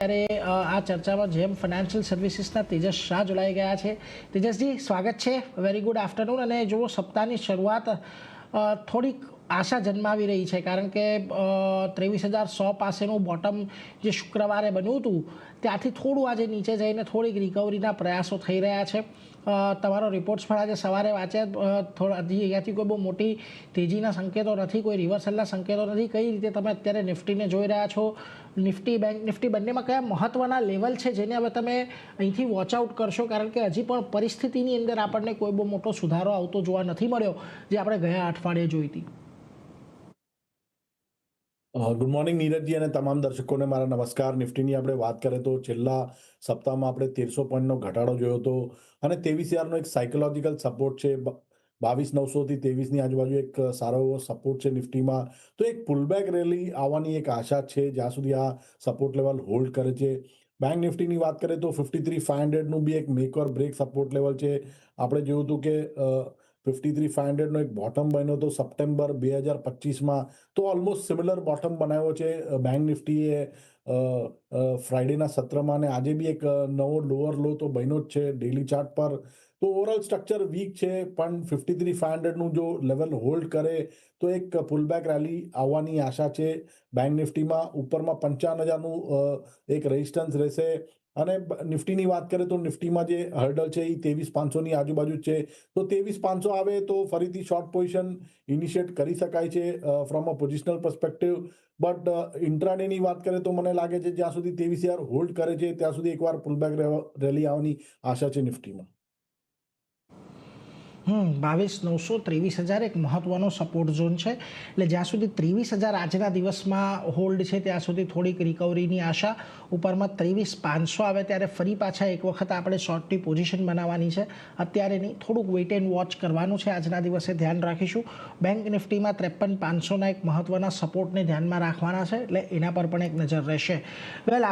ત્યારે આ ચર્ચામાં જેમ ફાઇનાન્શિયલ સર્વિસીસના તેજસ શાહ જોડાઈ ગયા છે. તેજસજી, સ્વાગત છે. Very good afternoon. અને જુઓ, સપ્તાહની શરૂઆત થોડીક આશા જન્માવી રહી છે, કારણ કે 23,100 પાસેનું બોટમ જે શુક્રવારે બન્યું હતું ત્યાંથી થોડું આજે નીચે જઈને થોડીક રિકવરીના પ્રયાસો થઈ રહ્યા છે. તમારો રિપોર્ટ્સ પણ આજે સવારે વાંચ્યા, અહીંયાથી કોઈ બહુ મોટી તેજીના સંકેતો નથી, કોઈ રિવર્સલના સંકેતો નથી. કઈ રીતે તમે અત્યારે નિફ્ટીને જોઈ રહ્યા છો? નિફ્ટી, બેંક નિફ્ટી બંનેમાં કયા મહત્ત્વના લેવલ છે જેને હવે તમે અહીંથી વોચ આઉટ કરશો? કારણ કે હજી પણ પરિસ્થિતિની અંદર આપણને કોઈ બહુ મોટો સુધારો આવતો જોવા નથી મળ્યો જે આપણે ગયા અઠવાડિયે જોઈ હતી. ગુડ મોર્નિંગ નીરજજી અને તમામ દર્શકોને મારા નમસ્કાર. નિફ્ટીની આપણે વાત કરીએ તો છેલ્લા સપ્તાહમાં આપણે 1300 પોઈન્ટનો ઘટાડો જોયો હતો અને 23,000નો એક સાયકોલોજીકલ સપોર્ટ છે. 22,900 થી 23,000ની આજુબાજુ એક સારો એવો સપોર્ટ છે નિફ્ટીમાં. તો એક પુલબેક રેલી આવવાની એક આશા છે જ્યાં સુધી આ સપોર્ટ લેવલ હોલ્ડ કરે છે. બેંક નિફ્ટીની વાત કરીએ તો 53,500નું બી એક મેક ઓર બ્રેક સપોર્ટ લેવલ છે. આપણે જોયું હતું કે 53,500નો એક બોટમ બન્યો હતો સપ્ટેમ્બર 2025માં. તો ઓલમોસ્ટ સિમિલર બોટમ બનાવ્યો છે બેંક નિફ્ટીએ ફ્રાઈડેના સત્રમાં, અને આજે બી એક નવો લોઅર લો તો બન્યો જ છે ડેલી ચાર્ટ પર. તો ઓવરઓલ સ્ટ્રક્ચર વીક છે, પણ 53,500નું જો લેવલ હોલ્ડ કરે તો એક પુલબેક રેલી આવવાની આશા છે બેંક નિફ્ટીમાં. ઉપરમાં 55,000નું એક રેઝિસ્ટન્સ રહેશે. અને નિફ્ટીની વાત કરીએ તો નિફ્ટીમાં જે હર્ડલ છે એ 23,500ની આજુબાજુ છે. તો 23,500 આવે તો ફરીથી શોર્ટ પોઝિશન ઇનિશિયેટ કરી શકાય છે from a positional perspective. But ઇન્ટ્રાડેની વાત કરીએ તો મને લાગે છે જ્યાં સુધી 23,000 હોલ્ડ કરે છે ત્યાં સુધી એકવાર પુલબેક રેલી આવવાની આશા છે નિફ્ટીમાં. 22,900 23,000 એક મહત્વનો સપોર્ટ ઝોન છે. એટલે જ્યાં સુધી 23,000 આજના દિવસમાં હોલ્ડ છે ત્યાં સુધી થોડીક રિકવરીની આશા. ઉપરમાં 23,500 આવે ત્યારે ફરી પાછા એક વખત આપણે શોર્ટની પોઝિશન બનાવવાની છે. અત્યારે નહીં, થોડુંક વેઇટ એન્ડ વોચ કરવાનું છે. આજના દિવસે ધ્યાન રાખીશું. બેંક નિફ્ટીમાં 53,500ના એક મહત્વના સપોર્ટને ધ્યાનમાં રાખવાના છે, એટલે એના પર પણ એક નજર રહેશે. વેલ